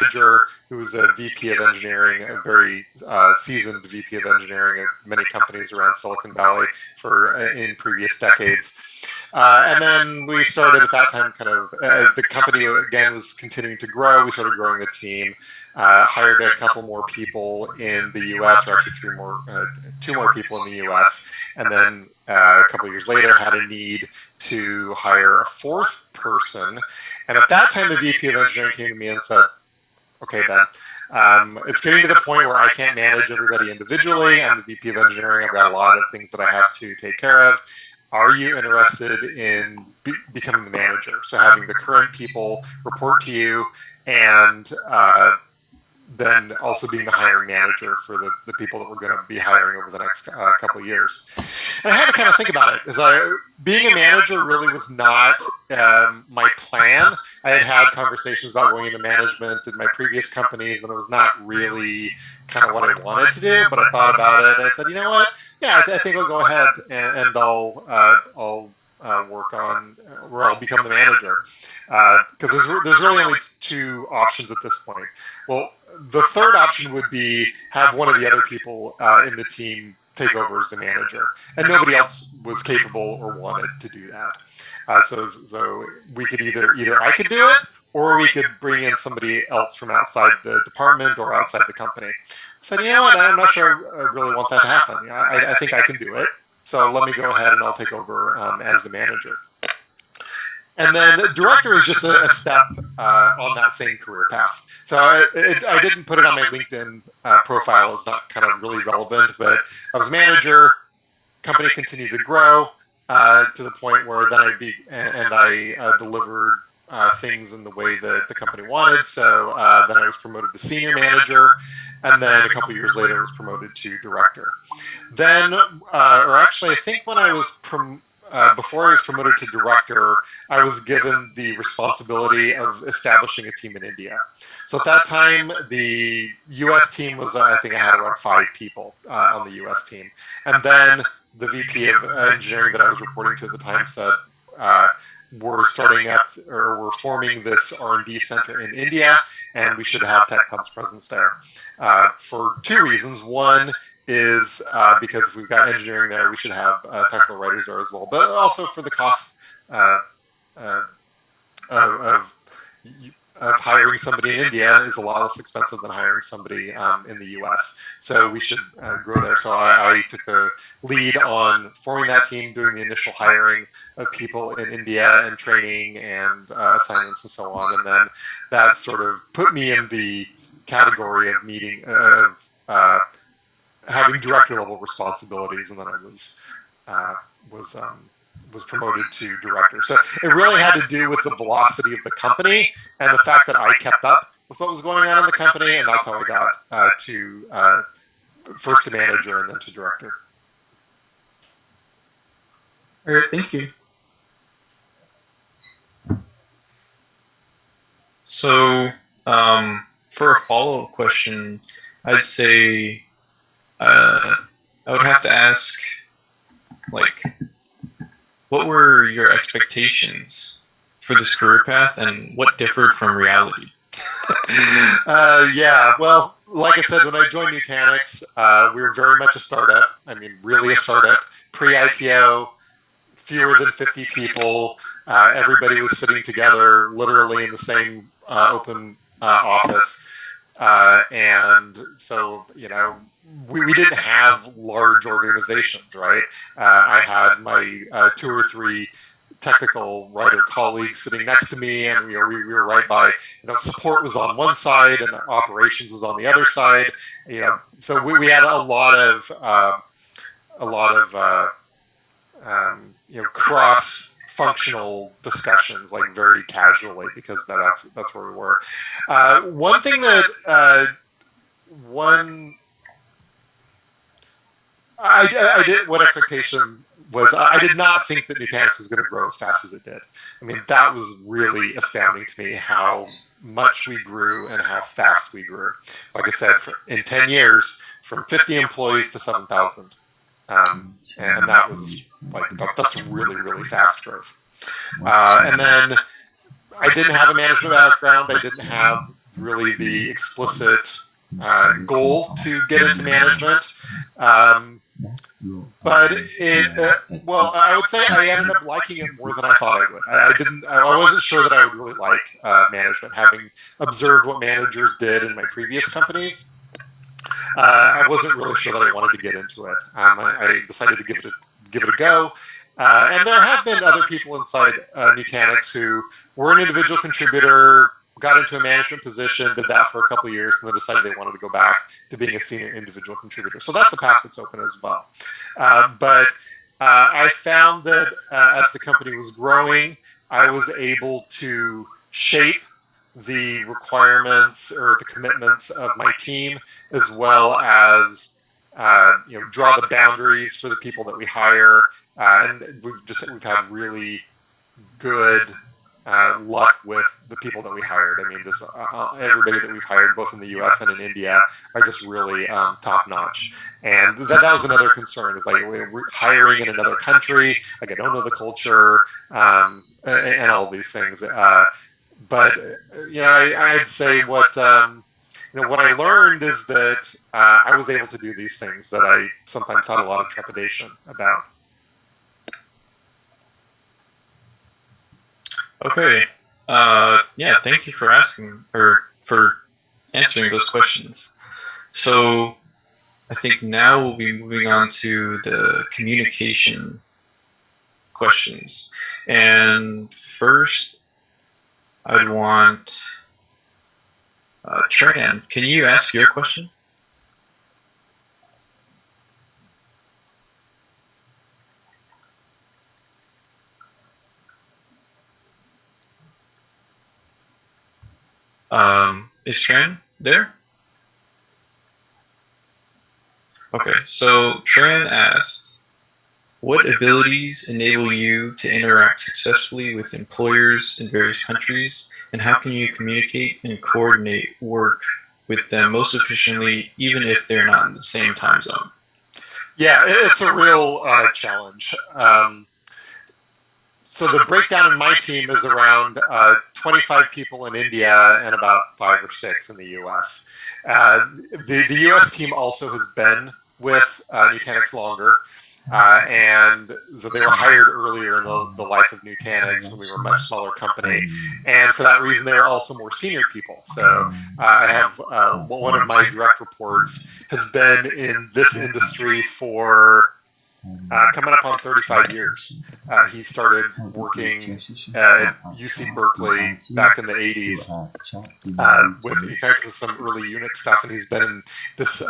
manager who was a VP of engineering, a very seasoned VP of engineering at many companies around Silicon Valley in previous decades. And then we started at that time the company again was continuing to grow. We started growing the team, hired a couple more people in the US, or actually two more people in the US. And then a couple of years later had a need to hire a fourth person. And at that time, the VP of engineering came to me and said, okay, Ben, it's getting to the point where I can't manage everybody individually. I'm the VP of engineering. I've got a lot of things that I have to take care of. Are you interested in becoming the manager? So having the current people report to you, and then also being the hiring manager for the people that we're going to be hiring over the next couple of years. And I had to kind of think about it, because being a manager really was not my plan. I had conversations about going into management in my previous companies, and it was not really kind of what I wanted to do, but I thought about it, and I said, you know what? Yeah, I think I'll go ahead and I'll work on, where I'll become the manager. Because there's really only two options at this point. Well, the third option would be have one of the other people in the team take over as the manager, and nobody else was capable or wanted to do that. So we could either I could do it, or we could bring in somebody else from outside the department or outside the company. I said, you know what, I'm not sure I really want that to happen. I think I can do it, so let me go ahead and I'll take over as the manager. And then director is just a step on that same career path. So I didn't put it on my LinkedIn profile. It's not kind of really relevant, but I was manager. Company continued to grow to the point where then I delivered things in the way that the company wanted. So then I was promoted to senior manager, and then a couple of years later I was promoted to director. Then, or actually, I think when I was before I was promoted to director, I was given the responsibility of establishing a team in India. So at that time, the US team was, I think I had around 5 people on the US team. And then the VP of engineering that I was reporting to at the time said, we're starting up, or we're forming this R&D center in India, and we should have TechHub's presence there for 2 reasons. One is because if we've got engineering there, we should have technical writers there as well, but also for the cost of hiring somebody in India is a lot less expensive than hiring somebody in the US. So we should grow there. So I took the lead on forming that team, doing the initial hiring of people in India and training and assignments and so on. And then that sort of put me in the category of having director level responsibilities, and then I was promoted to director. So it really had to do with the velocity of the company and the fact that I kept up with what was going on in the company, and that's how I got to first to manager and then to director. All right, thank you. So for a follow-up question, I'd say I would have to ask, like, what were your expectations for this career path, and what differed from reality? Yeah, well, like I said, when I joined Nutanix, we were very much a startup. I mean, really a startup. Pre-IPO, fewer than 50 people. Everybody was sitting together, literally in the same open office. And so, you know, we didn't have large organizations, right? I had my 2 or 3 technical writer colleagues sitting next to me, and we were right by, support was on one side and operations was on the other side. So we had a lot of cross-functional discussions, like very casually, because that's where we were. One thing that I did. What expectation was? I did not think that Nutanix was going to grow as fast as it did. I mean, that was really astounding to me, how much we grew and how fast we grew. Like I said, in 10 years, from 50 employees to 7,000, and that was that's really, really fast growth. And then I didn't have a management background. I didn't have really the explicit goal to get into management. But well, I would say I ended up liking it more than I thought I would. I wasn't sure that I would really like management, having observed what managers did in my previous companies. I wasn't really sure that I wanted to get into it. I decided to give it a go. And there have been other people inside Nutanix who were an individual contributor, got into a management position, did that for a couple of years, and then decided they wanted to go back to being a senior individual contributor. So that's a path that's open as well. But I found that as the company was growing, I was able to shape the requirements or the commitments of my team, as well as draw the boundaries for the people that we hire. And we've had really good luck with the people that we hired. I mean, just everybody that we've hired, both in the U.S. and in India, are just really top notch. And that was another concern. Is like we're hiring in another country. Like I don't know the culture and all these things. But I'd say what I learned is that I was able to do these things that I sometimes had a lot of trepidation about. Okay. Yeah, thank you for asking or for answering those questions. So I think now we'll be moving on to the communication questions. And first, I'd want Tran, can you ask your question? Is Tran there? Okay, so Tran asked, what abilities enable you to interact successfully with employers in various countries, and how can you communicate and coordinate work with them most efficiently, even if they're not in the same time zone? Yeah, it's a real challenge. So the breakdown in my team is around 25 people in India and about 5 or 6 in the U.S. The U.S. team also has been with Nutanix longer, and so they were hired earlier in the life of Nutanix when we were a much smaller company, and for that reason they are also more senior people. So I have one of my direct reports has been in this industry for coming up on 35 years. He started working at UC Berkeley back in the 80s with kind of some early Unix stuff, and he's been in this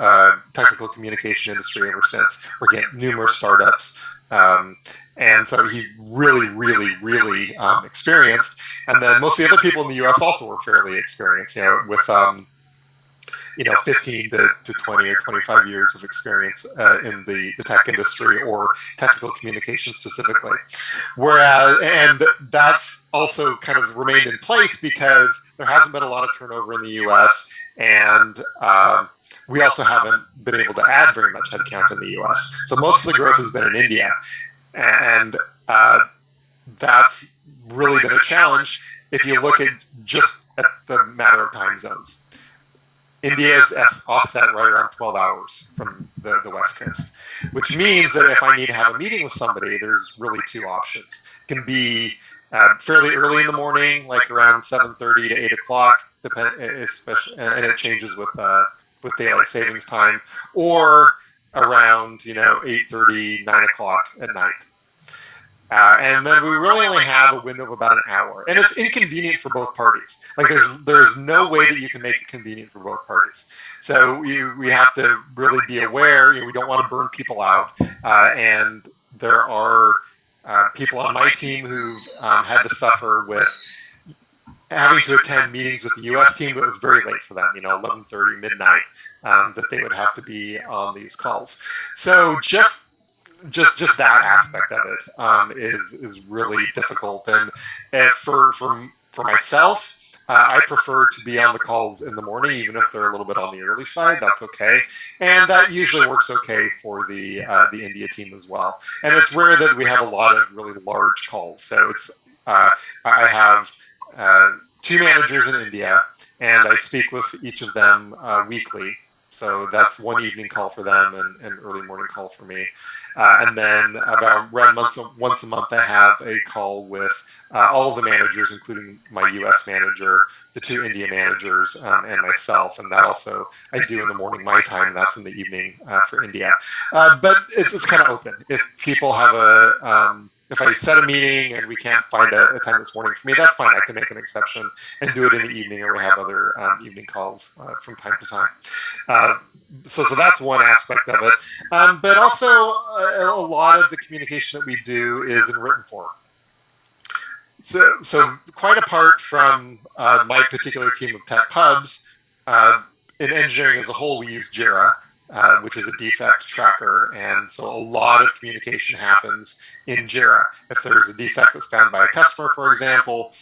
technical communication industry ever since, working at numerous startups. And so he's really, really, really experienced. And then most of the other people in the U.S. also were fairly experienced, with 15 to 20 or 25 years of experience in the tech industry or technical communication specifically. And that's also kind of remained in place because there hasn't been a lot of turnover in the US, and we also haven't been able to add very much headcount in the US. So most of the growth has been in India, and that's really been a challenge if you look at just at the matter of time zones. India is offset right around 12 hours from the West Coast, which means that if I need to have a meeting with somebody, there's really 2 options. It can be fairly early in the morning, like around 7:30 to 8 o'clock, especially, and it changes with daylight savings time, or around 8:30, 9 o'clock at night. And then we really only have a window of about an hour, and it's inconvenient for both parties. Like there's no way that you can make it convenient for both parties. So we have to really be aware. We don't want to burn people out, and there are people on my team who've had to suffer with having to attend meetings with the U.S. team that was very late for them. 11:30, midnight, that they would have to be on these calls. So just that aspect of it is really difficult, and for myself, I prefer to be on the calls in the morning, even if they're a little bit on the early side. That's okay, and that usually works okay for the India team as well. And it's rare that we have a lot of really large calls. So it's I have 2 managers in India, and I speak with each of them weekly. So that's one evening call for them and early morning call for me. And then around once a month, I have a call with all of the managers, including my US manager, the 2 India managers, and myself. And that also I do in the morning my time, and that's in the evening for India. But it's kind of open. If people have if I set a meeting and we can't find a time this morning for me, that's fine. I can make an exception and do it in the evening, or we have other evening calls from time to time. So that's one aspect of it. But also, a lot of the communication that we do is in written form. So quite apart from my particular team of tech pubs, in engineering as a whole, we use Jira, which is a defect tracker. And so a lot of communication happens in Jira. If there's a defect that's found by a customer, for example,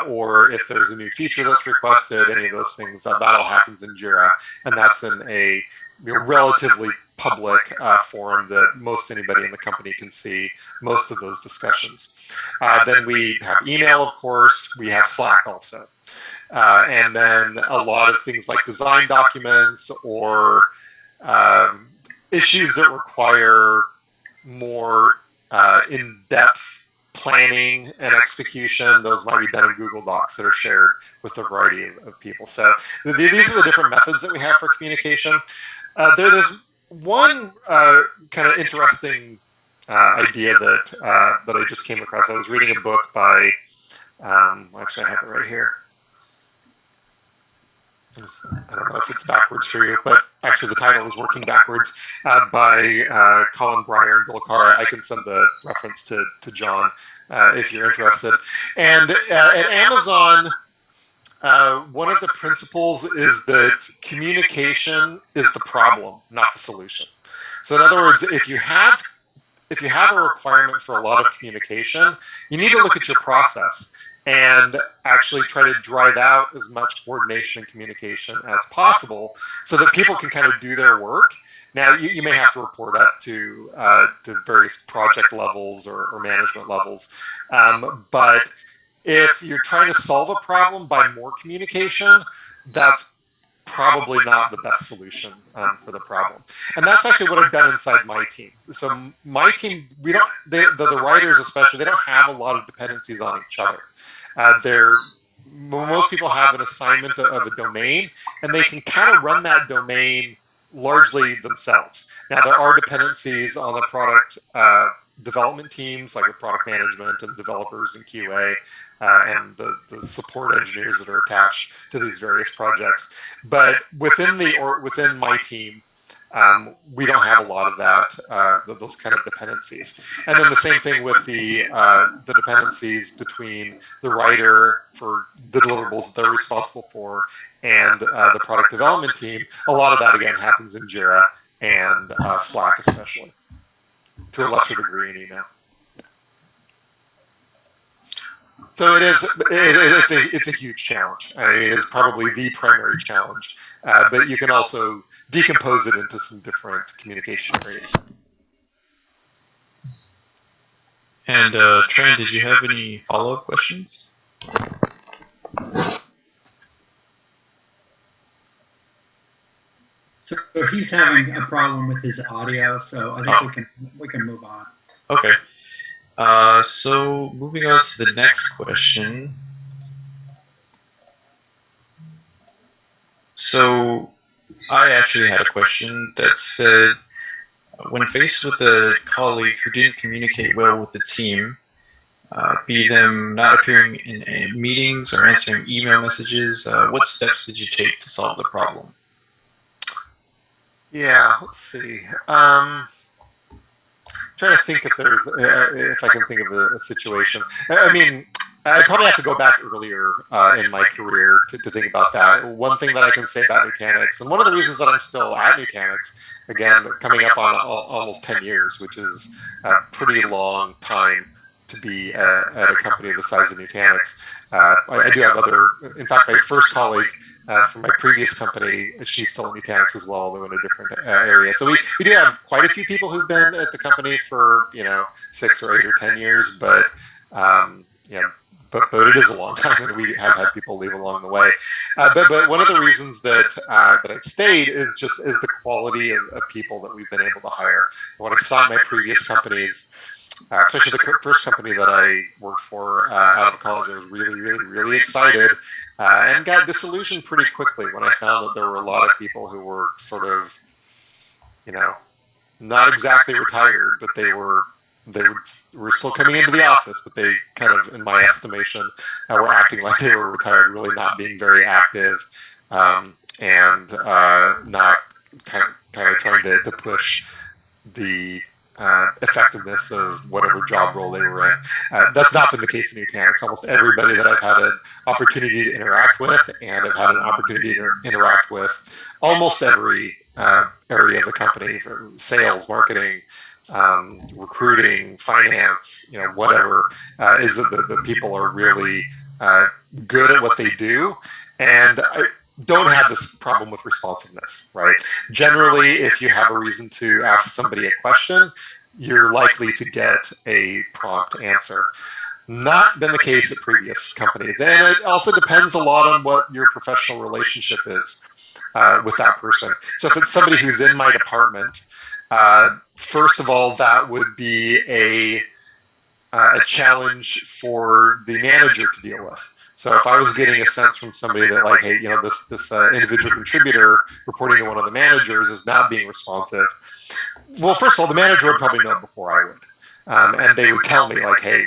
or if there's a new feature that's requested, any of those things, that all happens in Jira. And that's in a relatively public forum that most anybody in the company can see most of those discussions. Then we have email, of course. We have Slack also. And then a lot of things like design documents or issues that require more in-depth planning and execution. Those might be done in Google Docs that are shared with a variety of people. So these are the different methods that we have for communication. There's one kind of interesting idea that I just came across. I was reading a book by, actually I have it right here. I don't know if it's backwards for you, but actually the title is Working Backwards by Colin Breyer and Bill Carr. I can send the reference to John if you're interested. And at Amazon, one of the principles is that communication is the problem, not the solution. So in other words, if you have a requirement for a lot of communication, you need to look at your process and actually try to drive out as much coordination and communication as possible so that people can kind of do their work. Now, you may have to report up to various project levels or management levels, but if you're trying to solve a problem by more communication, that's probably not the best solution for the problem. And that's actually what I've done inside my team. So my team, the writers especially, they don't have a lot of dependencies on each other. Most people have an assignment of a domain, and they can kind of run that domain largely themselves. Now, there are dependencies on the product development teams, like with product management and developers and QA, and the support engineers that are attached to these various projects. But within my team, we don't have a lot of that, those kind of dependencies. And then the same thing with the dependencies between the writer for the deliverables that they're responsible for and the product development team. A lot of that, again, happens in Jira and Slack especially, to a lesser degree in email. So it's a huge challenge. I mean, it is probably the primary challenge, but you can also decompose it into some different communication areas. And Tran, did you have any follow-up questions? So he's having a problem with his audio, so I think we can move on. Okay. So moving on to the next question. So I actually had a question that said, when faced with a colleague who didn't communicate well with the team, be them not appearing in meetings or answering email messages, what steps did you take to solve the problem? Yeah, let's see. Trying to think if I can think of a situation. I mean, I probably have to go back earlier in my career to think about that. One thing that I can say about Nutanix, and one of the reasons that I'm still at Nutanix, again, coming up on almost 10 years, which is a pretty long time to be at a company the size of Nutanix. I do have in fact, my first colleague from my previous company, she's still at Nutanix as well, though in a different area. So we do have quite a few people who've been at the company for 6 or 8 or 10 years, but but it is a long time, and we have had people leave along the way. But one of the reasons that I've stayed is the quality of people that we've been able to hire. What I saw at my previous companies, especially the first company that I worked for out of college, I was really excited and got disillusioned pretty quickly when I found that there were a lot of people who were sort of, not exactly retired, but they were still coming into the office, but they kind of, in my estimation, were acting like they were retired, really not being very active, and not kind of trying to push the effectiveness of whatever job role they were in. That's not been the case in mechanics. Almost everybody that I've had an opportunity to interact with, and I've had an opportunity to interact with almost every area of the company, from sales, marketing, recruiting, finance, whatever, is that the people are really good at what they do, and I don't have this problem with responsiveness, right? Generally, if you have a reason to ask somebody a question, you're likely to get a prompt answer. Not been the case at previous companies, and it also depends a lot on what your professional relationship is with that person. So if it's somebody who's in my department, first of all, that would be a challenge for the manager to deal with. So if I was getting a sense from somebody that, like, hey, this individual contributor reporting to one of the managers is not being responsive, well, first of all, the manager would probably know before I would. And they would tell me, like, hey,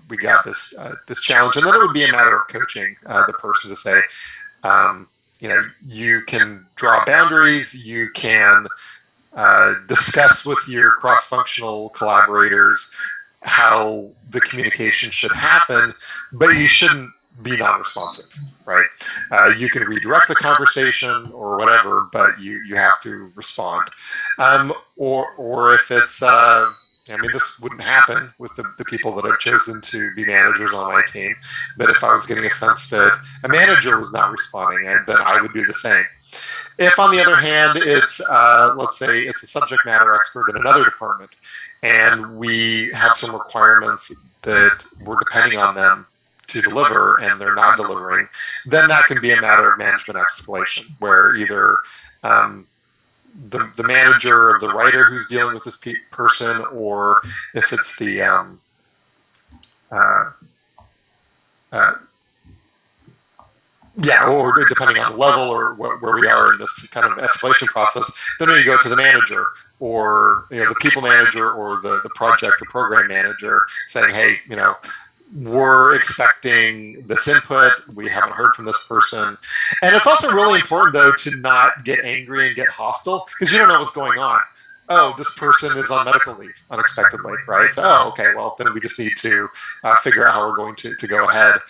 we got this challenge. And then it would be a matter of coaching the person to say, you can draw boundaries, you can discuss with your cross-functional collaborators how the communication should happen, but you shouldn't be non-responsive, right? You can redirect the conversation or whatever, but you have to respond. Or if it's, this wouldn't happen with the people that I've chosen to be managers on my team, but if I was getting a sense that a manager was not responding, then I would do the same. If, on the other hand, it's, let's say, it's a subject matter expert in another department, and we have some requirements that we're depending on them to deliver, and they're not delivering, then that can be a matter of management escalation, where either the manager of the writer who's dealing with this person, or if it's the or depending on the level or where we are in this kind of escalation process, then we go to the manager, or the people manager, or the project or program manager, saying, hey, we're expecting this input. We haven't heard from this person. And it's also really important, though, to not get angry and get hostile, because you don't know what's going on. Oh, this person is on medical leave unexpectedly, right? So, okay, well, then we just need to figure out how we're going to go ahead.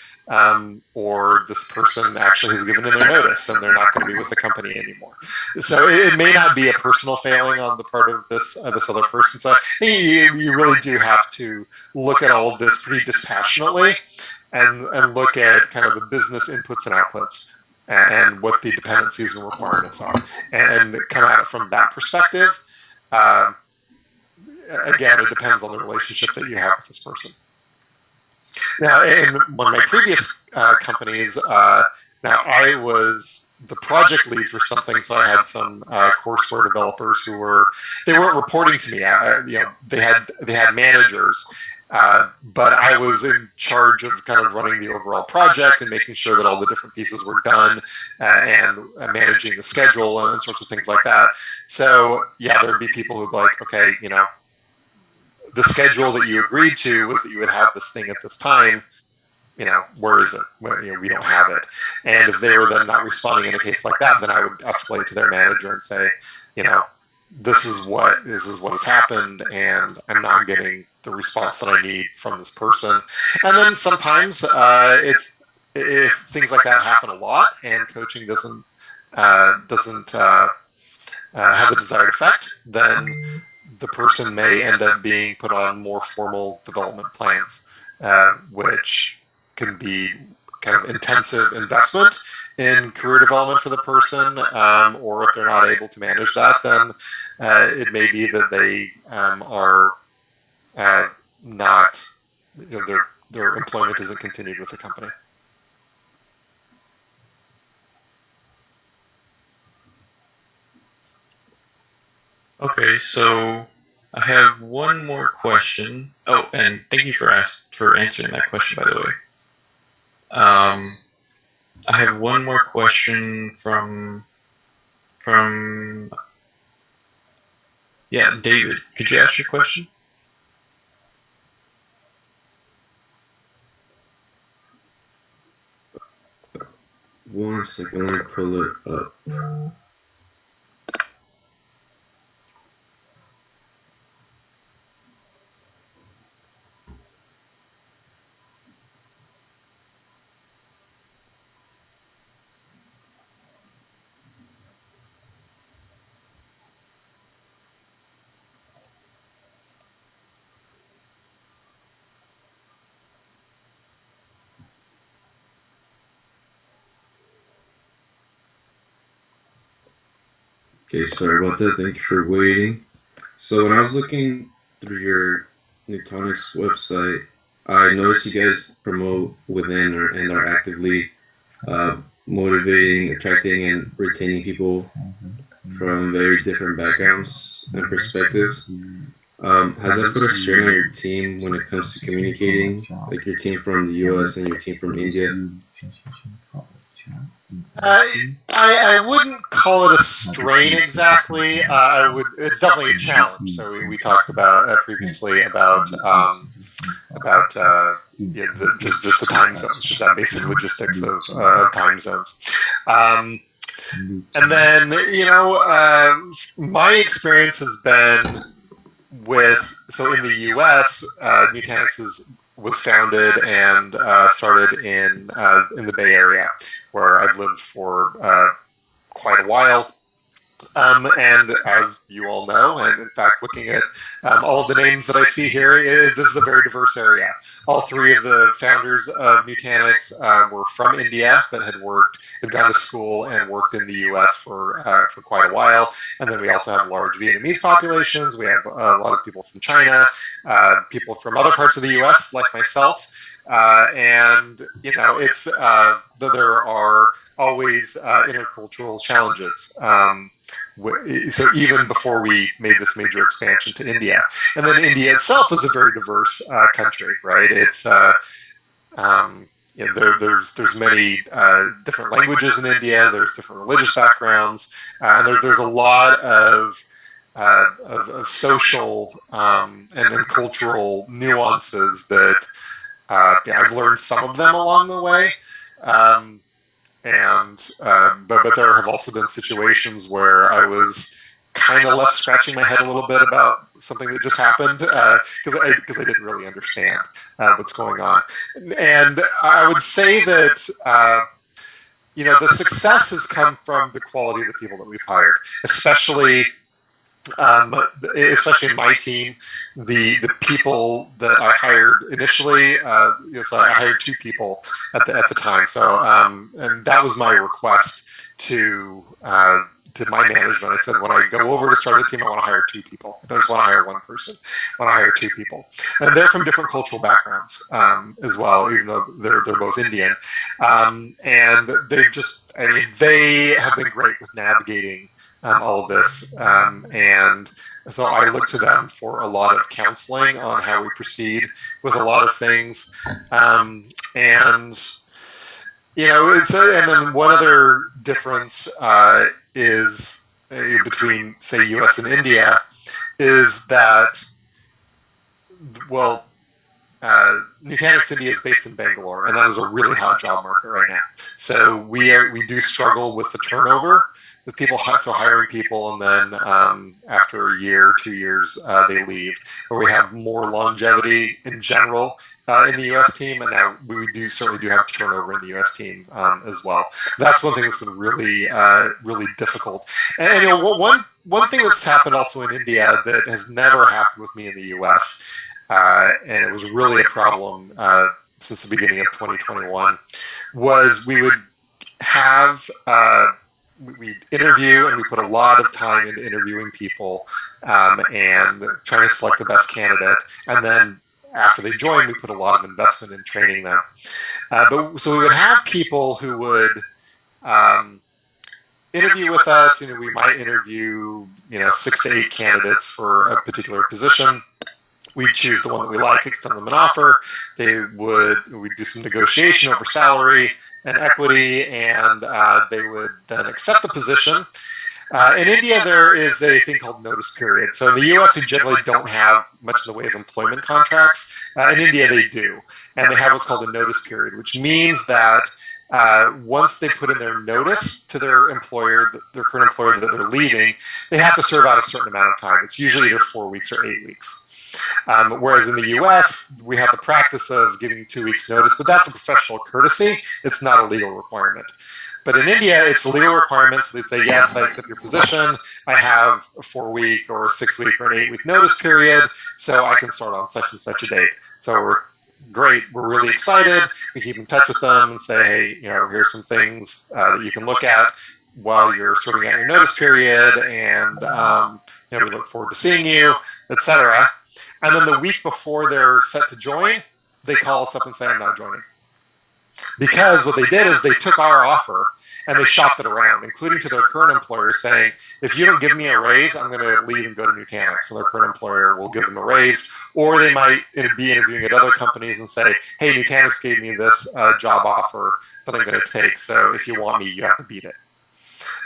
Or this person actually has given in their notice and they're not going to be with the company anymore. So it may not be a personal failing on the part of this other person. So you really do have to look at all of this pretty dispassionately and look at kind of the business inputs and outputs and what the dependencies and requirements are, and come at it from that perspective. Again, it depends on the relationship that you have with this person. Now, in one of my previous companies, now I was the project lead for something, so I had some courseware developers who they weren't reporting to me. They had managers, but I was in charge of kind of running the overall project and making sure that all the different pieces were done, and managing the schedule and sorts of things like that. So yeah, there'd be people who'd be like, okay, the schedule that you agreed to was that you would have this thing at this time. Where is it? We don't have it. And if they were then not responding in a case like that, then I would escalate to their manager and say, this is what has happened, and I'm not getting the response that I need from this person. And then sometimes if things like that happen a lot and coaching doesn't have the desired effect, then the person may end up being put on more formal development plans, which can be kind of intensive investment in career development for the person, or if they're not able to manage that, then it may be that they are not, they're their employment isn't continued with the company. Okay, so I have one more question. Oh, and thank you for answering that question, by the way. I have one more question from yeah, David. Could you ask your question? One second, let me pull it up. Okay, sorry about that. Thank you for waiting. So when I was looking through your Nutanix website, I noticed you guys promote within and are actively motivating, attracting, and retaining people from very different backgrounds and perspectives. Has that put a strain on your team when it comes to communicating, like your team from the US and your team from India? I wouldn't call it a strain exactly. It's definitely a challenge. So we talked about previously about just the time zones, just that basic logistics of time zones. And then my experience has been in the U.S. Nutanix was founded and started in the Bay Area, where I've lived for quite a while. And as you all know, and in fact, looking at all of the names that I see here, this is a very diverse area. All three of the founders of Nutanix were from India, but had gone to school and worked in the U.S. for quite a while. And then we also have large Vietnamese populations. We have a lot of people from China, people from other parts of the U.S., like myself. And it's there are always intercultural challenges. So even before we made this major expansion to India, and then India itself is a very diverse country, right? It's there's many different languages in India. There's different religious backgrounds, and there's a lot of social and cultural nuances that I've learned some of them along the way. But there have also been situations where I was kind of left scratching my head a little bit about something that just happened because I didn't really understand what's going on. And I would say that the success has come from the quality of the people that we've hired, especially in my team, the people that I hired initially. So I hired 2 people at the time. So and that was my request to my management. I said, when I go over to start a team, I want to hire 2 people. I don't just want to hire one person. I want to hire 2 people, and they're from different cultural backgrounds as well, even though they're both Indian. And they have been great with navigating all of this, and so I look to them for a lot of counseling on how we proceed with a lot of things, and then one other difference is between, say, U.S. and India, is that Nutanix India is based in Bangalore, and that is a really hot job market right now. So we do struggle with the turnover with people, so hiring people, and then after a year, 2 years, they leave. But we have more longevity in general in the U.S. team, and now we certainly do have turnover in the U.S. team as well. That's one thing that's been really really difficult. And one thing that's happened also in India that has never happened with me in the U.S. And it was really a problem since the beginning of 2021, was we would have we'd interview, and we put a lot of time into interviewing people and trying to select the best candidate, and then after they join, we put a lot of investment in training them. So we would have people who would interview with us. We might interview 6 to 8 candidates for a particular position. We'd choose the one that we like, extend them an offer. We'd do some negotiation over salary and equity, and they would then accept the position. In India, there is a thing called notice period. So in the US, we generally don't have much in the way of employment contracts. In India, they do. And they have what's called a notice period, which means that once they put in their notice to their employer, their current employer, that they're leaving, they have to serve out a certain amount of time. It's usually either 4 weeks or 8 weeks. Whereas in the US, we have the practice of giving 2 weeks notice, but that's a professional courtesy. It's not a legal requirement. But in India, it's a legal requirement. So they say, yes, I accept your position. I have a 4-week or a 6-week or an 8-week notice period, so I can start on such and such a date. So we're great. We're really excited. We keep in touch with them and say, hey, here's some things that you can look at while you're sorting out your notice period, and we look forward to seeing you, etc. And then the week before they're set to join, they call us up and say, I'm not joining. Because what they did is they took our offer and they shopped it around, including to their current employer, saying, if you don't give me a raise, I'm going to leave and go to Nutanix. So their current employer will give them a raise. Or they might be interviewing at other companies and say, hey, Nutanix gave me this job offer that I'm going to take. So if you want me, you have to beat it.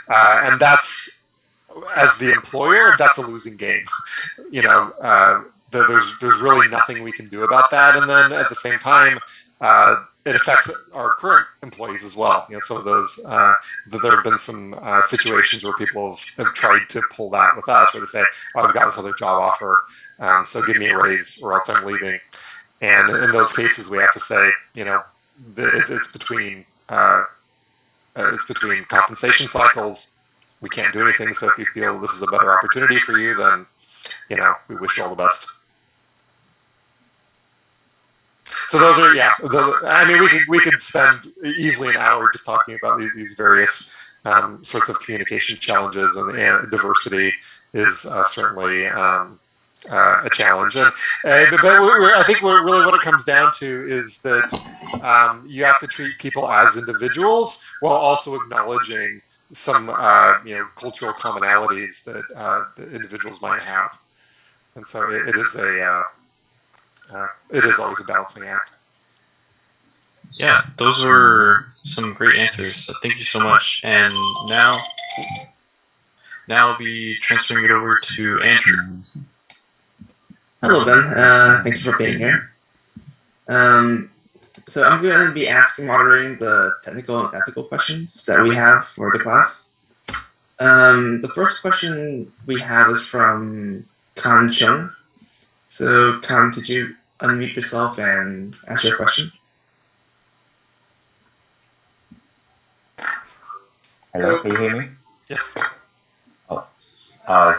And that's, as the employer, that's a losing game. There's really nothing we can do about that. And then at the same time, it affects our current employees as well. Some of those, there have been some situations where people have tried to pull that with us, where they say, oh, I've got this other job offer, so give me a raise or else I'm leaving. And in those cases, we have to say, it's between compensation cycles. We can't do anything. So if you feel this is a better opportunity for you, then, we wish you all the best. So those are, we could spend easily an hour just talking about these various sorts of communication challenges, and diversity is certainly a challenge. But I think really what it comes down to is that you have to treat people as individuals while also acknowledging some cultural commonalities that individuals might have. And so it is always a balancing act. Yeah, those were some great answers. So thank you so much. And now I'll be transferring it over to Andrew. Hello, Ben. Thanks for being here. So I'm going to be moderating the technical and ethical questions that we have for the class. The first question we have is from Kan Chung. So, Kan, could you unmute yourself and ask your question? Hello, can you hear me? Yes. Oh,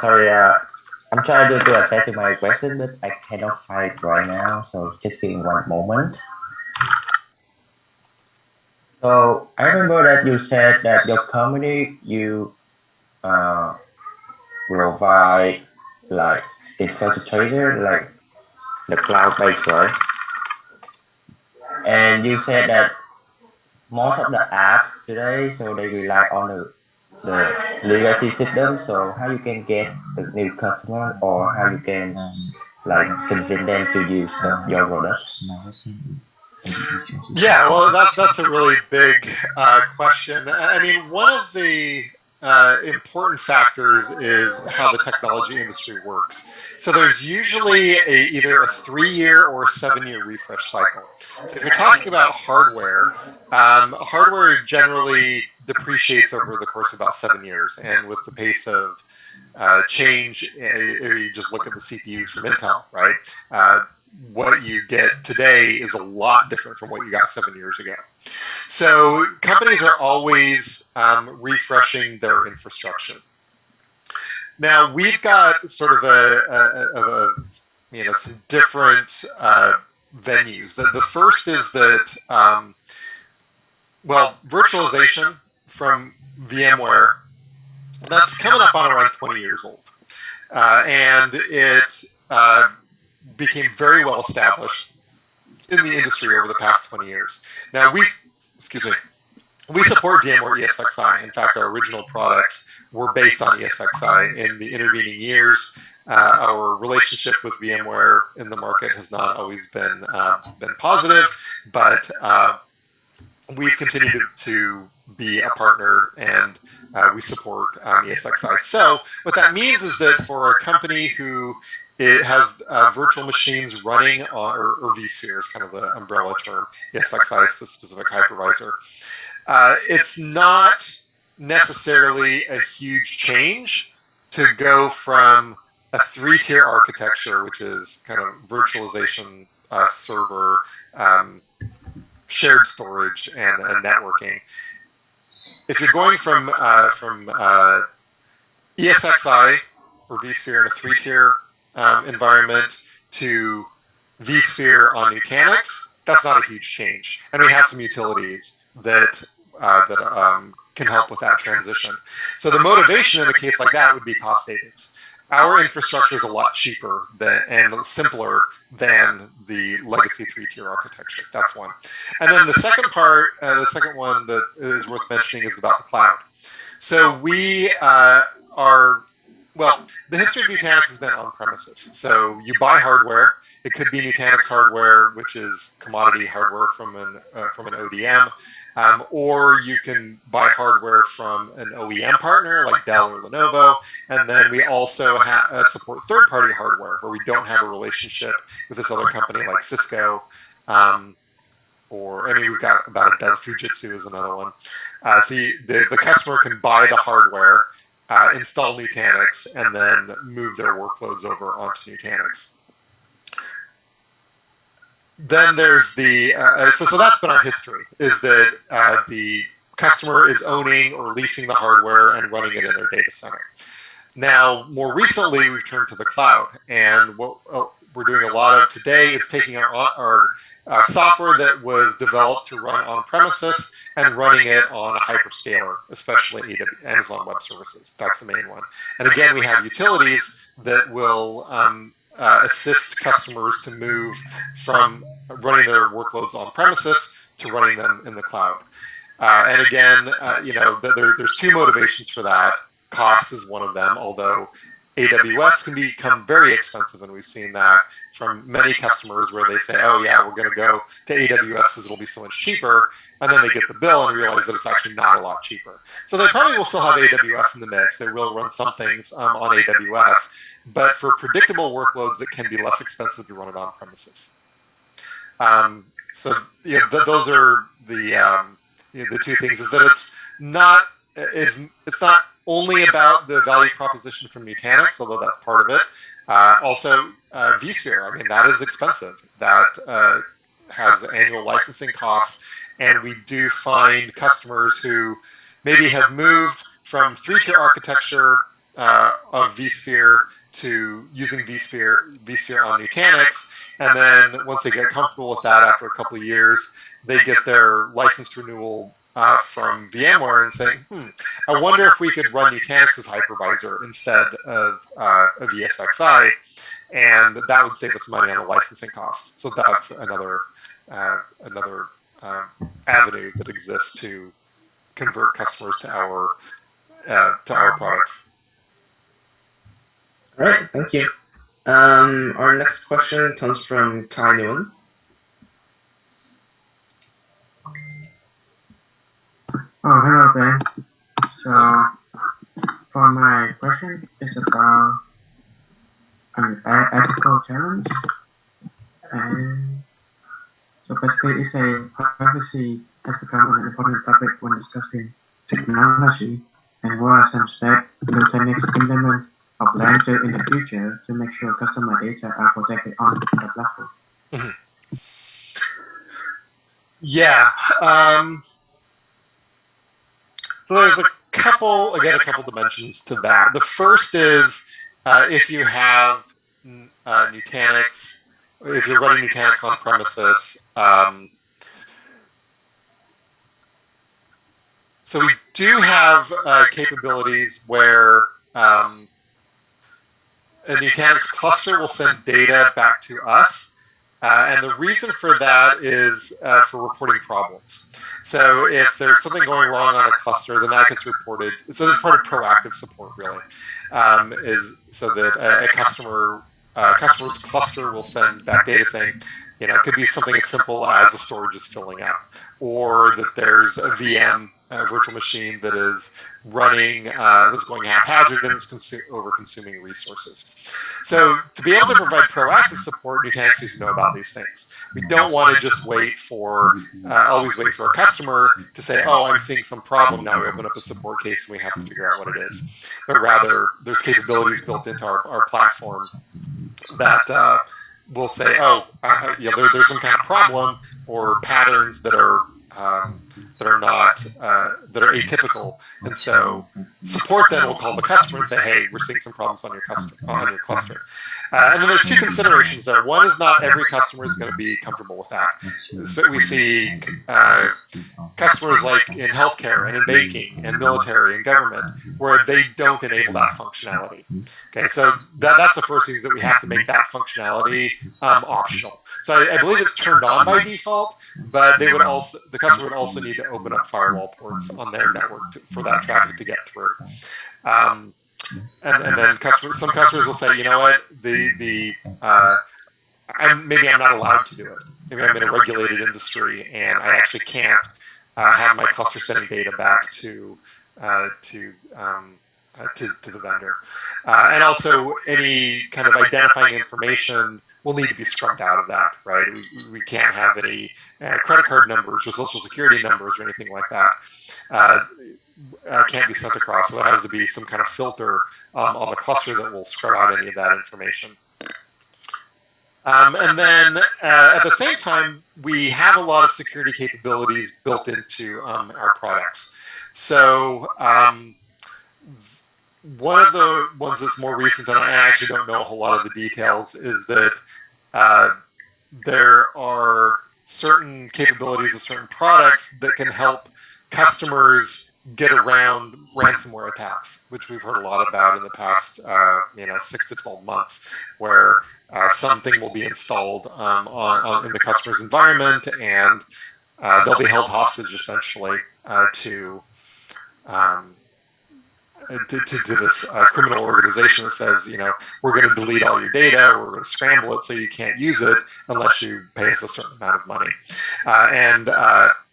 sorry. I'm trying to do a set to my question, but I cannot find it right now. So just give me one moment. So I remember that you said that your company provide like infrastructure, like the cloud-based, right? And you said that most of the apps today, so they rely on the legacy system. So how you can get a new customer, or how you can like convince them to use your products? Yeah, well, that's a really big question. I mean, one of the important factors is how the technology industry works. So there's usually either a 3-year or a 7-year refresh cycle. So if you're talking about hardware, hardware generally depreciates over the course of about 7 years. And with the pace of change, you just look at the CPUs from Intel, right? What you get today is a lot different from what you got 7 years ago. So companies are always refreshing their infrastructure. Now we've got sort of some different venues. The first is that virtualization from VMware, that's coming up on around 20 years old, and it became very well established in the industry over the past 20 years. Now we support VMware ESXi. In fact, our original products were based on ESXi. In the intervening years, our relationship with VMware in the market has not always been positive, but we've continued to be a partner, and we support ESXi. So what that means is that for a company who has virtual machines running on, or vSphere is kind of the umbrella term, ESXi is the specific hypervisor, it's not necessarily a huge change to go from a 3-tier architecture, which is kind of virtualization, server, shared storage, and networking. If you're going from ESXi or vSphere in a 3-tier environment to vSphere on Nutanix, that's not a huge change. And we have some utilities that can help with that transition. So the motivation in a case like that would be cost savings. Our infrastructure is a lot cheaper and simpler than the legacy 3-tier architecture. That's one. And then the second part, the second one that is worth mentioning is about the cloud. So we well, the history of Nutanix has been on premises. So you buy hardware. It could be Nutanix hardware, which is commodity hardware from an ODM, or you can buy hardware from an OEM partner like Dell or Lenovo. And then we also support third-party hardware where we don't have a relationship with this other company like Cisco. We've got about a dozen. Fujitsu is another one. So the customer can buy the hardware, install Nutanix, and then move their workloads over onto Nutanix. Then there's the so that's been our history, is that the customer is owning or leasing the hardware and running it in their data center. Now, more recently, we've turned to the cloud, and what we're doing a lot of today is taking our software that was developed to run on premises and running it on a hyperscaler, especially Amazon Web Services. That's the main one. And again, we have utilities that will assist customers to move from running their workloads on premises to running them in the cloud. And again, there's two motivations for that. Cost is one of them, although AWS can become very expensive, and we've seen that from many customers where they say, oh yeah, we're going to go to AWS because it'll be so much cheaper, and then they get the bill and realize that it's actually not a lot cheaper. So they probably will still have AWS in the mix. They will run some things on AWS, but for predictable workloads that can be less expensive to run it on premises. Those are the two things. Is that it's not only about the value proposition from Nutanix, although that's part of it. Also, vSphere, I mean, that is expensive. That has annual licensing costs, and we do find customers who maybe have moved from 3-tier architecture of vSphere to using vSphere on Nutanix, and then once they get comfortable with that after a couple of years, they get their license renewal from VMware and saying, I wonder if we could run Nutanix as hypervisor instead of ESXi, and that would save us money on the licensing costs. So that's another avenue that exists to convert customers to our products. All right, thank you. Our next question comes from Kai Nguyen. Oh, hello Ben. So, for my question is about an ethical challenge, and so basically, it's a privacy has become an important topic when discussing technology, and what are some steps Nutanix implement or plan to in the future to make sure customer data are protected on the platform? Mm-hmm. Yeah. So there's a couple dimensions to that. The first is if you have Nutanix, if you're running Nutanix on premises. So we do have capabilities where Nutanix cluster will send data back to us. And the reason for that is for reporting problems. So if there's something going wrong on a cluster, then that gets reported. So this is part of proactive support, really, is so that a customer's cluster will send back data saying, it could be something as simple as the storage is filling up, or that there's a VM, a virtual machine that is running, that's going haphazard and is over-consuming resources. So to be able to provide proactive support, Nutanix needs to know about these things. We don't want to just always wait for a customer to say, oh, I'm seeing some problem. Now we open up a support case and we have to figure out what it is. But rather, there's capabilities built into our platform that will say, oh, there's some kind of problem or patterns that are atypical, and so support then will call the customer and say, hey, we're seeing some problems on your cluster. And then there's two considerations there. One is not every customer is going to be comfortable with that. So we see customers like in healthcare and in banking and military and government where they don't enable that functionality. Okay, so that's the first thing, is that we have to make that functionality optional. So I believe it's turned on by default, but the customer would also need to open up firewall ports on their network for that traffic to get through. And then some customers will say, you know what, maybe I'm not allowed to do it. Maybe I'm in a regulated industry and I actually can't have my cluster sending data back to the vendor. And also any kind of identifying information will need to be scrubbed out of that, right? We can't have any credit card numbers or social security numbers or anything like that. Can't be sent across, so there has to be some kind of filter on the cluster that will scrub out any of that information. And then at the same time, we have a lot of security capabilities built into our products. So one of the ones that's more recent, and I actually don't know a whole lot of the details, is that there are certain capabilities of certain products that can help customers get around ransomware attacks, which we've heard a lot about in the past 6 to 12 months, where something will be installed in the customer's environment, and they'll be held hostage essentially to this criminal organization that says, we're going to delete all your data, we're going to scramble it so you can't use it unless you pay us a certain amount of money.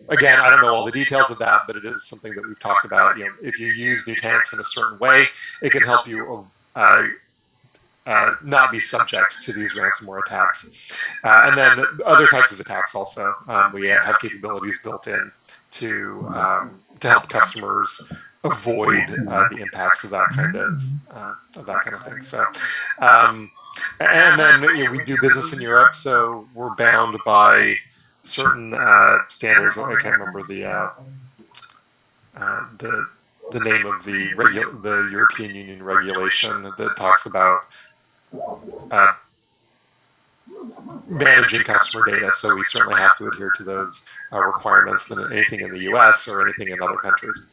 Again, I don't know all the details of that, but it is something that we've talked about. If you use Nutanix in a certain way, it can help you not be subject to these ransomware attacks. And then other types of attacks also. We have capabilities built in to help customers avoid the impacts of that kind of thing. So, and then we do business in Europe, so we're bound by certain standards. I can't remember the name of the European Union regulation that talks about managing customer data. So we certainly have to adhere to those requirements than anything in the U.S. or anything in other countries.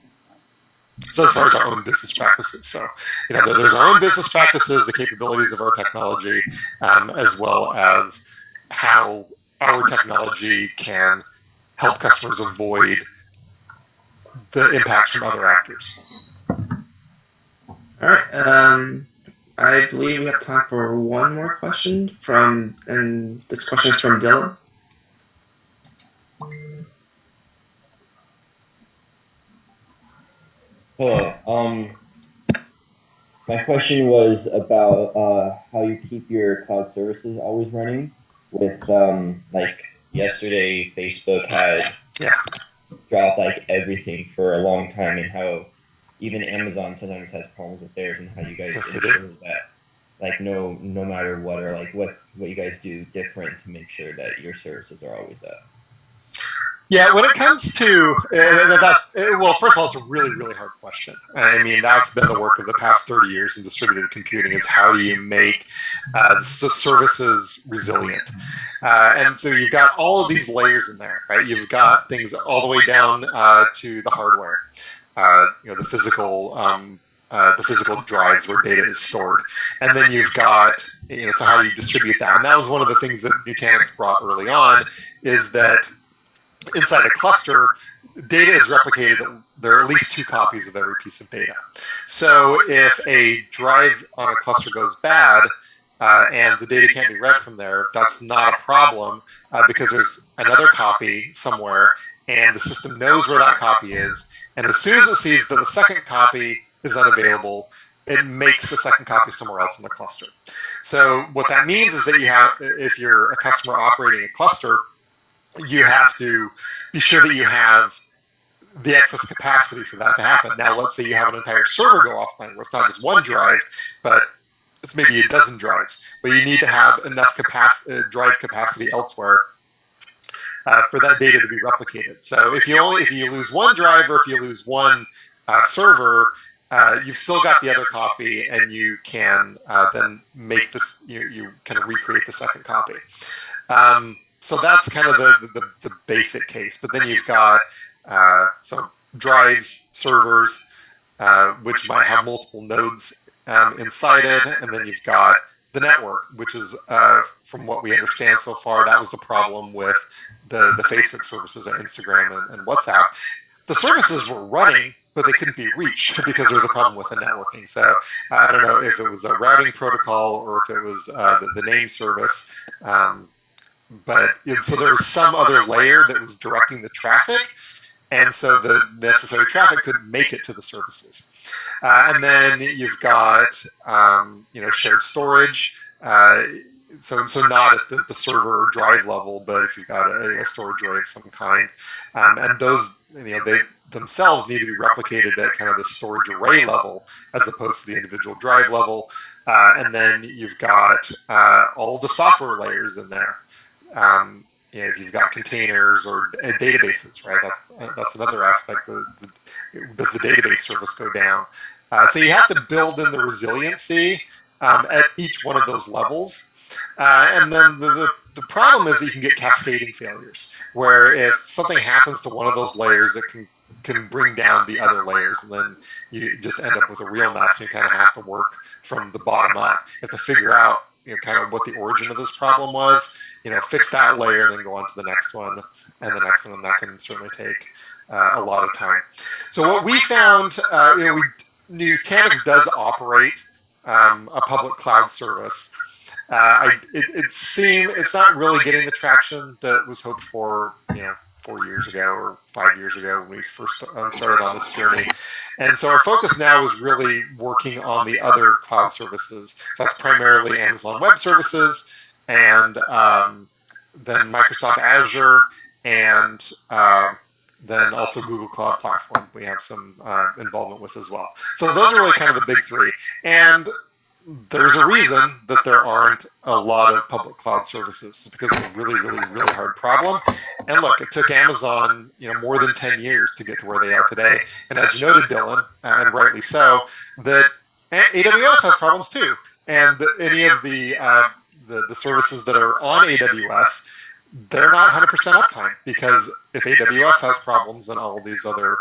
So as far as our own business practices, so there's our own business practices, the capabilities of our technology, as well as how our technology can help customers avoid the impacts from other actors. All right. I believe we have time for one more question and this question is from Dylan. Hello. My question was about how you keep your cloud services always running. With like yesterday, Facebook had dropped like everything for a long time, and how even Amazon sometimes has problems with theirs, and how you guys ensure that, like no matter what, or like what you guys do different to make sure that your services are always up. Yeah, when it comes to well, first of all, it's a really, really hard question. I mean, that's been the work of the past 30 years in distributed computing, is how do you make the services resilient? And so you've got all of these layers in there, right? You've got things all the way down to the hardware, the physical the physical drives where data is stored. And then you've got, so how do you distribute that? And that was one of the things that Nutanix brought early on, is that inside a cluster, data is replicated. There are at least 2 copies of every piece of data. So if a drive on a cluster goes bad, and the data can't be read from there, that's not a problem, because there's another copy somewhere, and the system knows where that copy is. And as soon as it sees that the second copy is unavailable, it makes the second copy somewhere else in the cluster. So what that means is that if you're a customer operating a cluster, you have to be sure that you have the excess capacity for that to happen. Now, let's say you have an entire server go offline, where it's not just one drive, but it's maybe a dozen drives, but you need to have enough drive capacity elsewhere for that data to be replicated. So if you lose one drive, or if you lose one server, you've still got the other copy, and you can then make this, you kind of recreate the second copy. So that's kind of the basic case. But then you've got drives, servers, which might have multiple nodes inside it, and then you've got the network, which is, from what we understand so far, that was the problem with the Facebook services and Instagram and WhatsApp. The services were running, but they couldn't be reached because there was a problem with the networking. So I don't know if it was a routing protocol or if it was the name service. But so there was some other layer that was directing the traffic, and so the necessary traffic couldn't make it to the services. And then you've got shared storage. So not at the server or drive level, but if you've got a storage array of some kind, and those they themselves need to be replicated at kind of the storage array level as opposed to the individual drive level. And then you've got all the software layers in there. If you've got containers or databases, right? That's another aspect. Does the database service go down? So you have to build in the resiliency at each one of those levels. And then the problem is that you can get cascading failures, where if something happens to one of those layers, it can bring down the other layers, and then you just end up with a real mess. And you kind of have to work from the bottom up. You have to figure out kind of what the origin of this problem was, fix that layer, and then go on to the next one and the next one, and that can certainly take a lot of time. So what we found, Nutanix does operate a public cloud service. It seems it's not really getting the traction that was hoped for, 4 years ago or 5 years ago when we first started on this journey. And so our focus now is really working on the other cloud services. That's primarily Amazon Web Services, and then Microsoft Azure, and then also Google Cloud Platform we have some involvement with as well. So those are really kind of the big 3. And there's a reason that there aren't a lot of public cloud services, because it's a really, really, really hard problem. And look, it took Amazon, more than 10 years to get to where they are today. And as you noted, Dylan, and rightly so, that AWS has problems too. And any of the services that are on AWS, they're not 100% uptime, because if AWS has problems, then all of these other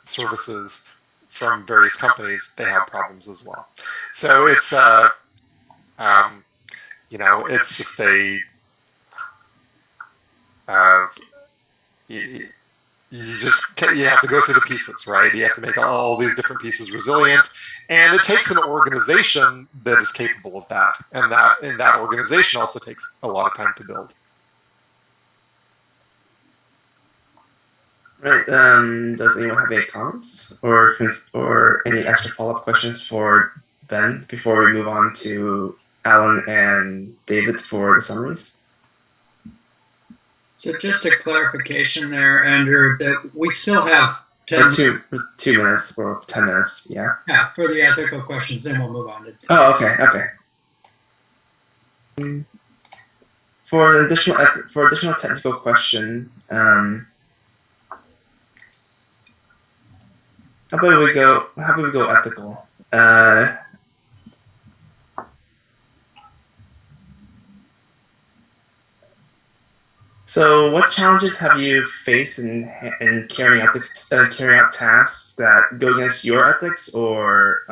services from various companies, they have problems as well. So it's it's just you have to go through the pieces, right? You have to make all these different pieces resilient, and it takes an organization that is capable of that, and that organization also takes a lot of time to build. Right. Does anyone have any comments or any extra follow-up questions for Ben before we move on to Alan and David for the summaries? So just a clarification there, Andrew, that we still have 10 2 minutes or 10 minutes, yeah? Yeah, for the ethical questions, then we'll move on to. Oh, okay. For additional technical question, how about we go ethical? So, what challenges have you faced in carrying out carrying out tasks that go against your ethics or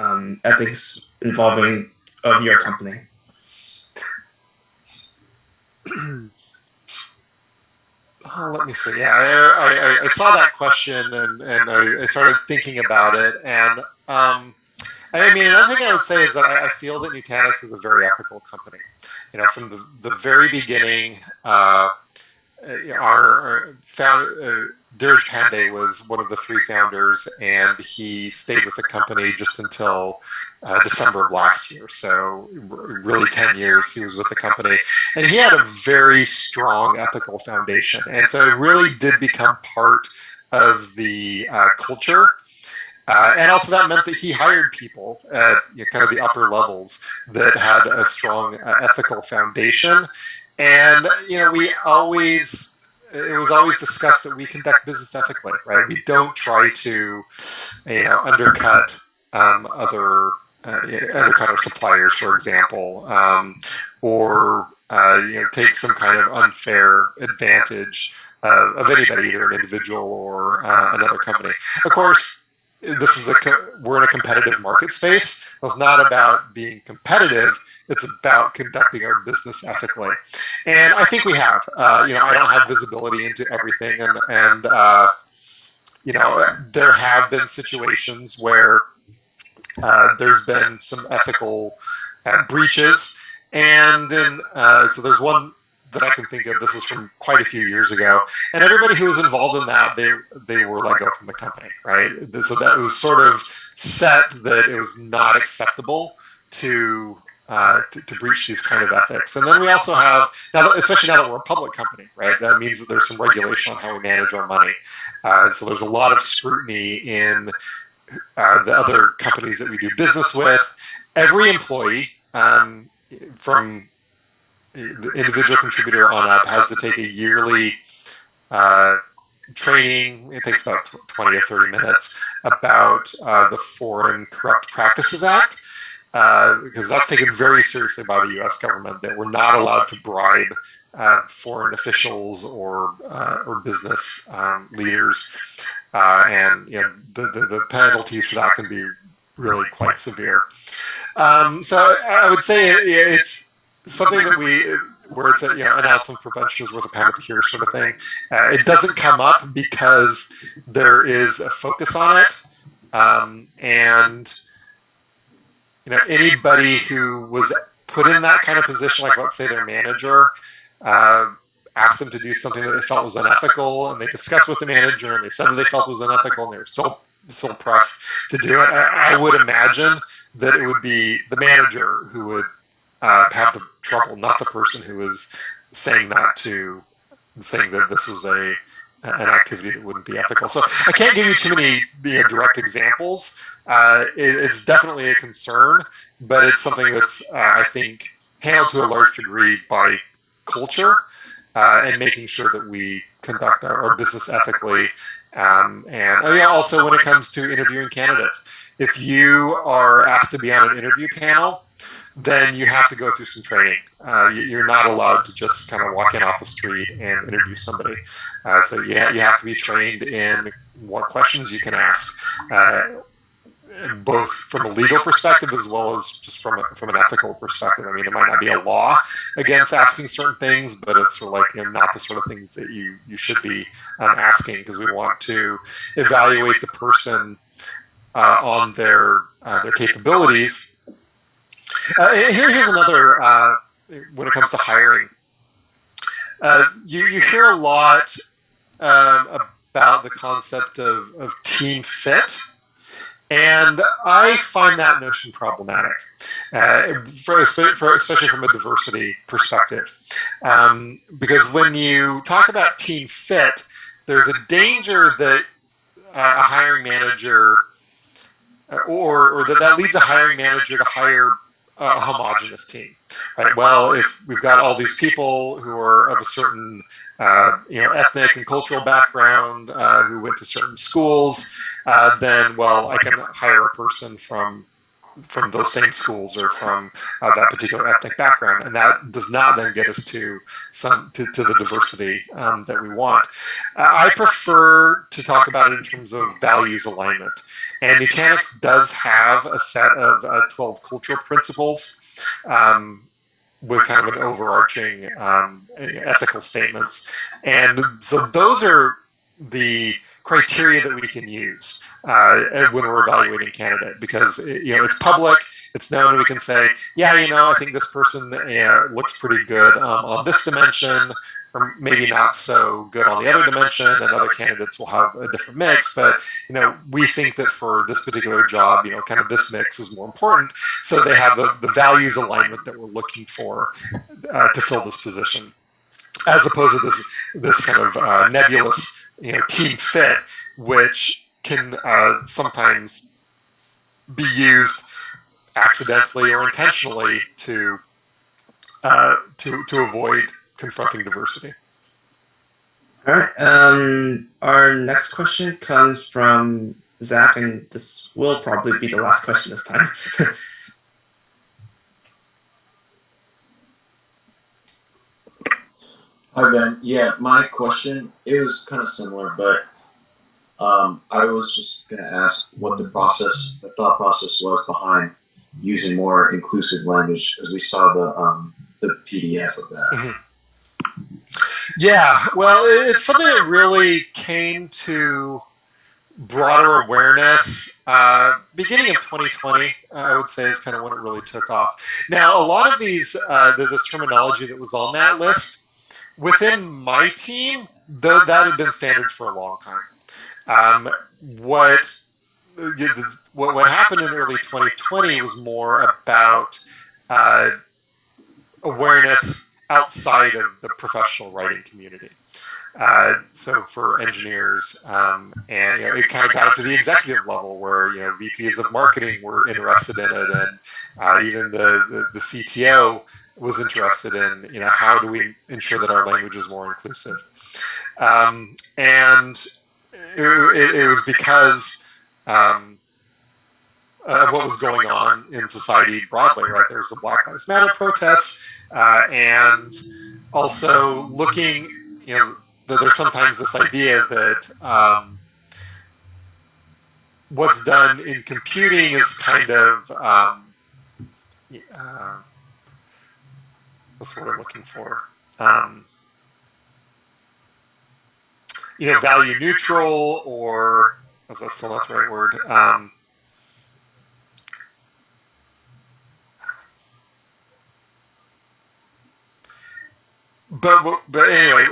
ethics involving of your company? Let me see. Yeah, I saw that question and I started thinking about it. And I mean, another thing I would say is that I feel that Nutanix is a very ethical company. You know, from the very beginning, our Dheeraj Pandey was one of the three founders, and he stayed with the company just until December of last year. So really 10 years he was with the company. And he had a very strong ethical foundation. And so it really did become part of the culture. And also that meant that he hired people at kind of the upper levels that had a strong ethical foundation. And, it was always discussed that we conduct business ethically, right? We don't try to, undercut undercut our suppliers, for example, or take some kind of unfair advantage of anybody, either an individual or another company. Of course, we're in a competitive market space. It's not about being competitive. It's about conducting our business ethically, and I think we have. I don't have visibility into everything, and there have been situations where there's been some ethical breaches, and then so there's one that I can think of. This is from quite a few years ago, and everybody who was involved in that, they were let go from the company, right? So that was sort of set that it was not acceptable to breach these kind of ethics. And then we also have especially now that we're a public company, right? That means that there's some regulation on how we manage our money. So there's a lot of scrutiny in the other companies that we do business with. Every employee, from the individual contributor on up, has to take a yearly training. It takes about 20 or 30 minutes about the Foreign Corrupt Practices Act, because that's taken very seriously by the U.S. government, that we're not allowed to bribe foreign officials or business leaders, and the penalties for that can be really quite severe. So I would say it's something that where it's an ounce of prevention is worth a pound of cure sort of thing. It doesn't come up because there is a focus on it, and anybody who was put in that kind of position, like let's say their manager asked them to do something that they felt was unethical, and they discussed with the manager, and they said that they felt it was unethical, and they were so pressed to do it. I would imagine that it would be the manager who would have the trouble, not the person who was saying that this was an activity that wouldn't be ethical. So I can't give you too many direct examples. It's definitely a concern, but it's something that's I think handled to a large degree by culture and making sure that we conduct our business ethically. And also when it comes to interviewing candidates, if you are asked to be on an interview panel, then you have to go through some training. You're not allowed to just kind of walk in off the street and interview somebody. So you have to be trained in what questions you can ask, both from a legal perspective as well as just from an ethical perspective. I mean, there might not be a law against asking certain things, but it's sort of like not the sort of things that you should be asking, because we want to evaluate the person on their capabilities. Here's another, when it comes to hiring. You hear a lot about the concept of team fit, and I find that notion problematic, especially from a diversity perspective. Because when you talk about team fit, there's a danger that a hiring manager, or that leads a hiring manager to hire a homogenous team, right? Well, if we've got all these people who are of a certain ethnic and cultural background, who went to certain schools, then I can hire a person from from those same schools or from that particular ethnic background, and that does not then get us to the diversity that we want. I prefer to talk about it in terms of values alignment, and Nutanix does have a set of 12 cultural principles with kind of an overarching ethical statements, and so those are the criteria that we can use when we're evaluating candidate, because it's public, it's known, we can say, yeah, I think this person looks pretty good on this dimension, or maybe not so good on the other dimension, and other candidates will have a different mix, but we think that for this particular job, kind of this mix is more important, so they have the values alignment that we're looking for to fill this position, as opposed to this kind of nebulous team fit, which can sometimes be used accidentally or intentionally to avoid confronting diversity. All right. Our next question comes from Zach, and this will probably be the last question this time. Hi, Ben. Yeah, my question, it was kind of similar, but I was just going to ask what the thought process was behind using more inclusive language, as we saw the PDF of that. Mm-hmm. Yeah, well, it's something that really came to broader awareness beginning of 2020, I would say, is kind of when it really took off. Now, a lot of this terminology that was on that list, within my team, that had been standard for a long time. What happened in early 2020 was more about awareness outside of the professional writing community. So for engineers, and it kind of got up to the executive level where VPs of marketing were interested in it, and even the CTO was interested in how do we ensure that our language is more inclusive, and it was because of what was going on in society broadly, right? There was the Black Lives Matter protests, and also looking, there's sometimes this idea that what's done in computing is kind of, what's the word I'm looking for? Value neutral, or, if that's still not the right word, But anyway,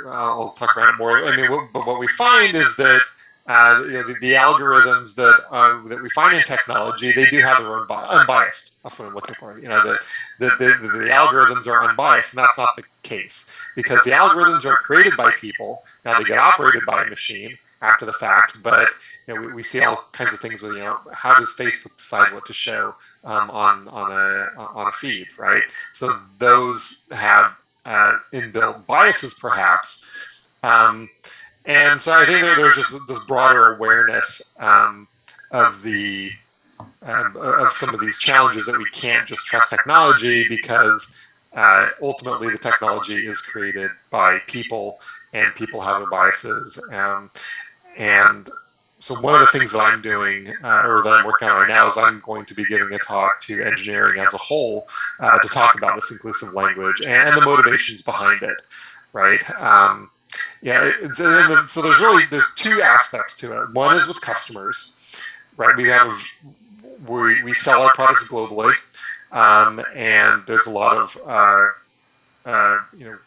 I'll talk about it more. I mean, what we find is that the algorithms that we find in technology, they do have their own unbiased. That's what I'm looking for. The algorithms are unbiased, and that's not the case, because the algorithms are created by people. Now they get operated by a machine after the fact, but we see all kinds of things with how does Facebook decide what to show on a feed, right? So those have inbuilt biases, perhaps, and so I think there's just this broader awareness of some of these challenges, that we can't just trust technology, because ultimately the technology is created by people, and people have their biases, and so one of the things that I'm doing, or that I'm working on right now, is I'm going to be giving a talk to engineering as a whole to talk about this inclusive language and the motivations behind it, right? So there's two aspects to it. One is with customers, right? We sell our products globally, and there's a lot of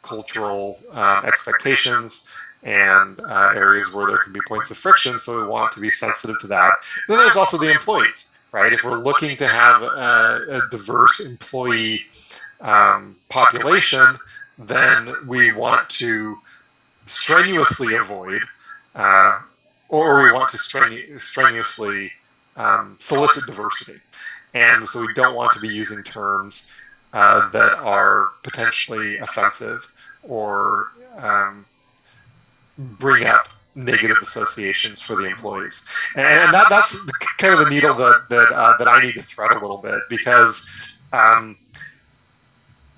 cultural expectations and areas where there can be points of friction, so we want to be sensitive to that. Then there's also the employees, right? If we're looking to have a diverse employee population, then we want to strenuously avoid, or we want to strenuously solicit diversity. And so we don't want to be using terms that are potentially offensive, or bring up negative associations for the employees. And that's kind of the needle that I need to thread a little bit, because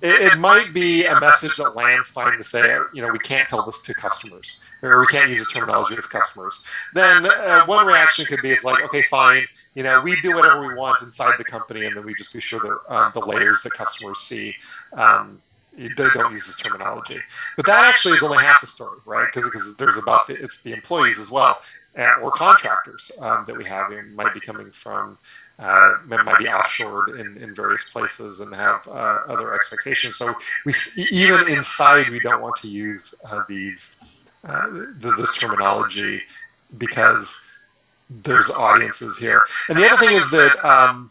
it might be a message that lands fine to say, we can't tell this to customers, or we can't use this terminology with customers. Then one reaction could be, it's like, okay, fine, we do whatever we want inside the company, and then we just be sure that the layers that customers see, they don't use this terminology. But that actually is only half the story, right? Because there's it's the employees as well, or contractors that we have, might be coming from, that might be offshored in various places and have other expectations. So even inside, we don't want to use this terminology, because there's audiences here. And the other thing is that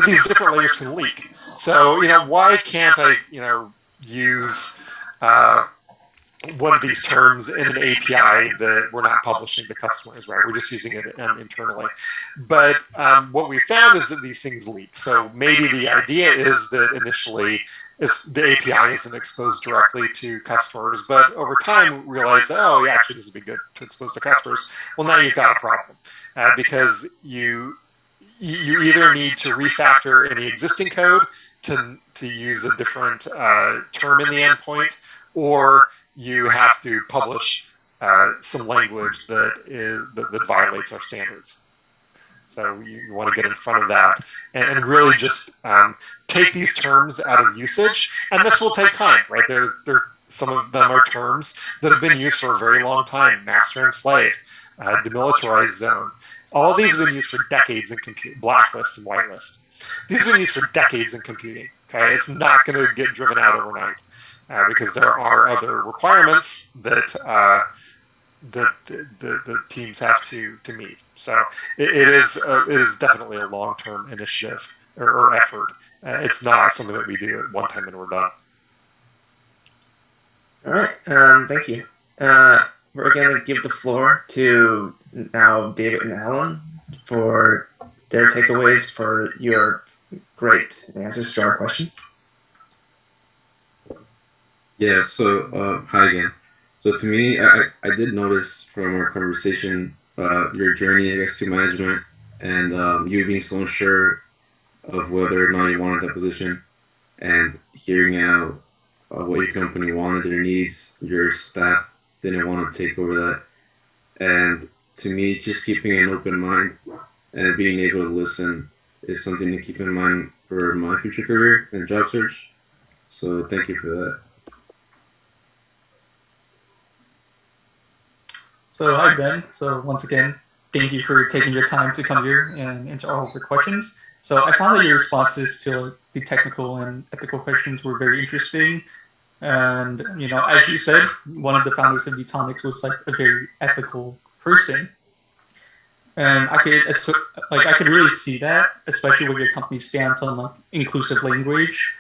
these different layers can leak. So why can't I use one of these terms in an API that we're not publishing to customers, right? We're just using it internally. But what we found is that these things leak. So maybe the idea is that initially the API isn't exposed directly to customers, but over time realize, oh, yeah, actually this would be good to expose to customers. Well, now you've got a problem, because you either need to refactor any existing code to use a different term in the endpoint, or you have to publish some language that violates our standards. So you want to get in front of that and really just take these terms out of usage. And this will take time, right? Some of them are terms that have been used for a very long time: master and slave, demilitarized zone. All of these have been used for decades in computing, blacklist and whitelist. These have been used for decades in computing. Okay, it's not going to get driven out overnight, because there are other requirements that the teams have to meet. So it is definitely a long-term initiative or effort. It's not something that we do at one time and we're done. All right, thank you. We're going to give the floor to now David and Alan for their takeaways for your great answers to our questions. Yeah, so hi again. So to me, I did notice from our conversation your journey, I guess, to management, and you being so unsure of whether or not you wanted that position, and hearing out what your company wanted, their needs, your staff didn't want to take over that. And to me, just keeping an open mind and being able to listen is something to keep in mind for my future career and job search. So thank you for that. So hi, Ben. So once again, thank you for taking your time to come here and answer all of the questions. So I found that your responses to the technical and ethical questions were very interesting. And, as you said, one of the founders of Nutanix was like a very ethical person. And I could really see that, especially where your company stands on like inclusive language,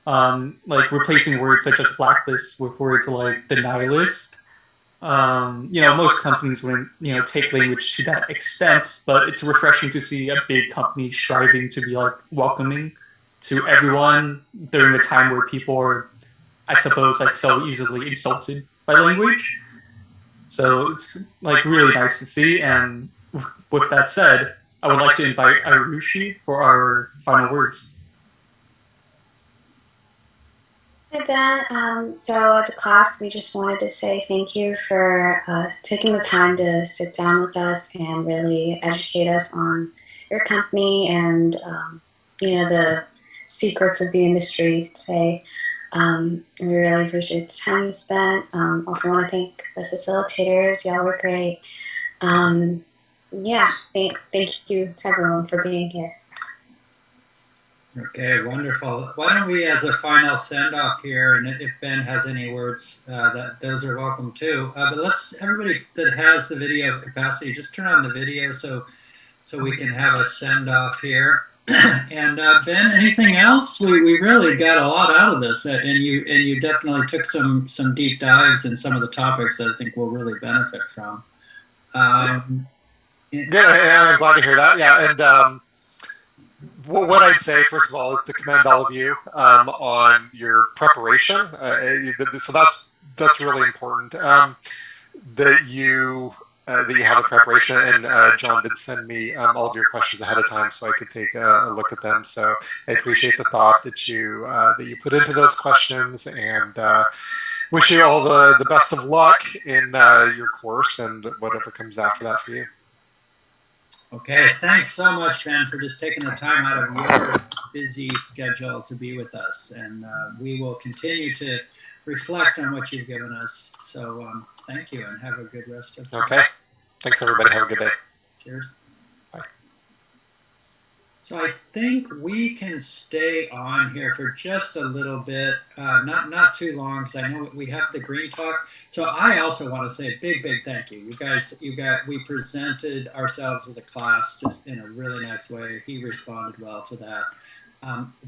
like replacing words such as blacklist with words like denialist. Most companies wouldn't, take language to that extent, but it's refreshing to see a big company striving to be like welcoming to everyone during a time where people are, I suppose, like so easily insulted by language. So it's like really nice to see. And with that said, I would like to invite Arushi for our final words. Hi, Ben. So as a class, we just wanted to say thank you for taking the time to sit down with us and really educate us on your company and, the secrets of the industry. We really appreciate the time you spent. Also want to thank the facilitators. Y'all were great. Thank you to everyone for being here. Okay, wonderful. Why don't we, as a final send-off here, and if Ben has any words, those are welcome too. But everybody that has the video capacity, just turn on the video so we can have a send-off here. And Ben, anything else? We really got a lot out of this, and you definitely took some deep dives in some of the topics that I think we'll really benefit from. I'm glad to hear that. Yeah, and what I'd say, first of all, is to commend all of you on your preparation. So that's really important. that you have the preparation, and John did send me all of your questions ahead of time so I could take a look at them. So I appreciate the thought that you put into those questions, and wish you all the best of luck in your course and whatever comes after that for you. Okay, thanks so much, Ben, for just taking the time out of your busy schedule to be with us. And we will continue to reflect on what you've given us. So thank you, and have a good rest of the day. Okay. Thanks, everybody. Have a good day. Cheers. Bye. So I think we can stay on here for just a little bit, not too long, because I know we have the green talk. So I also want to say a big thank you. You guys, we presented ourselves as a class just in a really nice way. He responded well to that.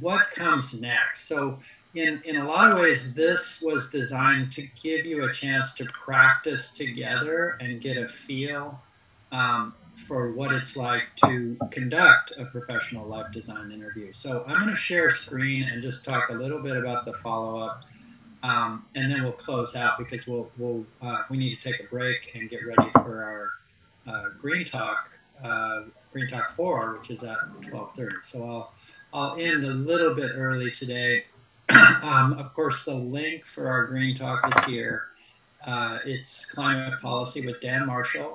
What comes next? So in a lot of ways, this was designed to give you a chance to practice together and get a feel for what it's like to conduct a professional life design interview. So I'm going to share screen and just talk a little bit about the follow-up, and then we'll close out because we need to take a break and get ready for our Green Talk 4, which is at 12:30. So I'll end a little bit early today. Of course, the link for our Green Talk is here. It's Climate Policy with Dan Marshall.